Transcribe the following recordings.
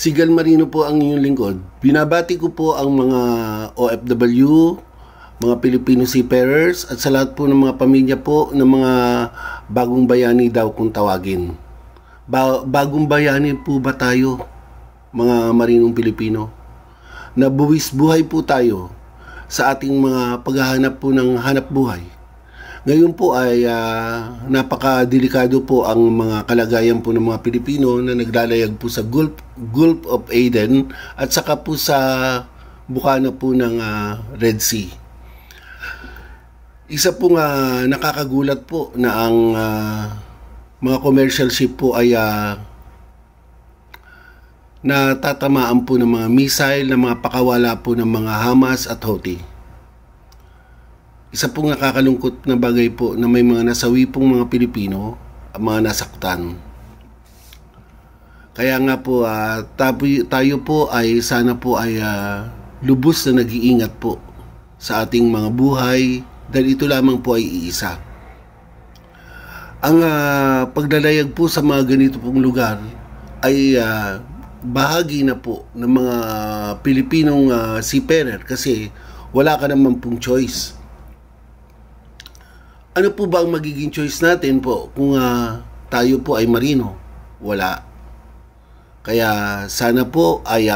Sigal Marino po ang inyong lingkod. Binabati ko po ang mga OFW, mga Filipino seafarers at sa lahat po ng mga pamilya po ng mga bagong bayani daw kung tawagin. Bagong bayani po ba tayo, mga marinong Pilipino? Nabuwis buhay po tayo sa ating mga paghahanap po ng hanap buhay. Ngayon po ay napakadelikado po ang mga kalagayan po ng mga Pilipino na naglalayag po sa Gulf of Aden at saka po sa bukana po ng Red Sea. Isa pong nakakagulat po na ang mga commercial ship po ay natatamaan po ng mga missile, ng mga pakawala po ng mga Hamas at Houthi. Isa pong nakakalungkot na bagay po na may mga nasawi pong mga Pilipino at mga nasaktan. Kaya nga po tayo po ay sana po ay lubos na nag-iingat po sa ating mga buhay dahil ito lamang po ay iisa. Ang paglalayag po sa mga ganito pong lugar ay bahagi na po ng mga Pilipinong seafarer kasi wala ka naman pong choice. Ano po ba ang magiging choice natin po kung tayo po ay marino? Wala. Kaya sana po ay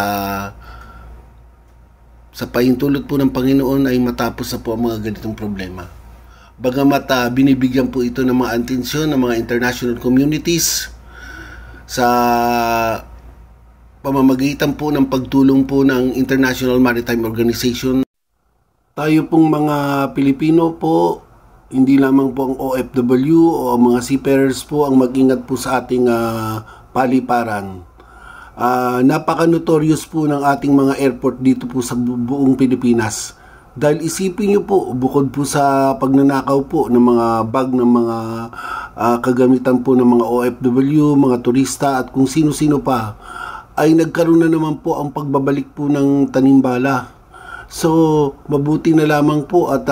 sa pahintulot po ng Panginoon ay matapos na po ang mga ganitong problema. Bagamat binibigyan po ito ng mga atensyon ng mga international communities sa pamamagitan po ng pagtulong po ng International Maritime Organization. Tayo pong mga Pilipino po, hindi lamang po ang OFW o ang mga seafarers po ang mag-ingat po sa ating paliparan. Napaka-notorious po ng ating mga airport dito po sa buong Pilipinas. Dahil isipin nyo po, bukod po sa pagnanakaw po ng mga bag ng mga kagamitan po ng mga OFW, mga turista at kung sino-sino pa, ay nagkaroon na naman po ang pagbabalik po ng tanimbala. So, mabuti na lamang po at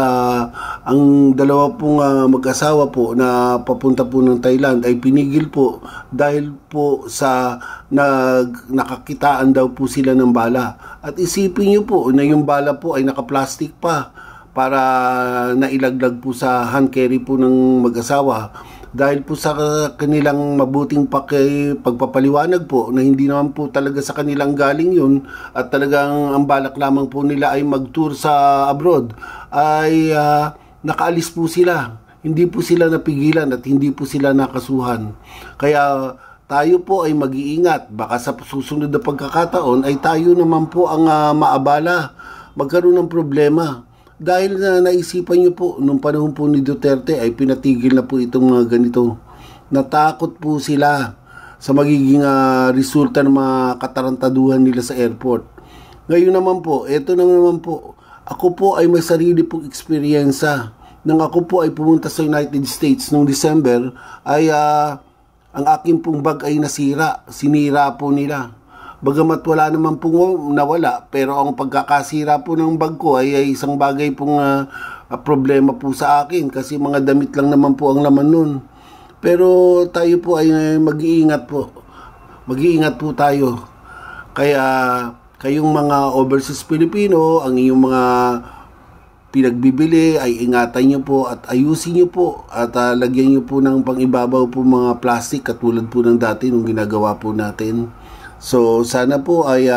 ang dalawa pong mag-asawa po na papunta po ng Thailand ay pinigil po dahil po sa nakakitaan daw po sila ng bala. At isipin nyo po na yung bala po ay naka-plastic pa para nailaglag po sa hand carry po ng mag-asawa. Dahil po sa kanilang mabuting pagpapaliwanag po na hindi naman po talaga sa kanilang galing yun at talagang ang balak lamang po nila ay mag-tour sa abroad ay nakaalis po sila. Hindi po sila napigilan at hindi po sila nakasuhan. Kaya tayo po ay mag-iingat. Baka sa susunod na pagkakataon ay tayo naman po ang maabala, magkaroon ng problema. Dahil naisipan nyo po, nung panahon po ni Duterte ay pinatigil na po itong mga ganito. Natakot po sila sa magiging resulta ng mga katarantaduhan nila sa airport. Ngayon naman po, eto naman po, ako po ay may sarili pong eksperyensa. Nang ako po ay pumunta sa United States noong December, ay ang aking pong bag ay nasira. Sinira po nila. Bagamat wala naman pong nawala, pero ang pagkakasira po ng bag ko ay isang bagay pong problema po sa akin kasi mga damit lang naman po ang laman nun. Pero tayo po ay mag-iingat po. Mag-iingat po tayo. Kaya kayong mga overseas Pilipino, ang inyong mga pinagbibili ay ingatan nyo po at ayusin nyo po at lagyan nyo po ng pangibabaw po mga plastic katulad po ng dati nung ginagawa po natin. So, sana po ay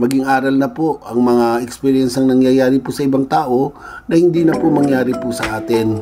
maging aral na po ang mga experience ang nangyayari po sa ibang tao na hindi na po mangyari po sa atin.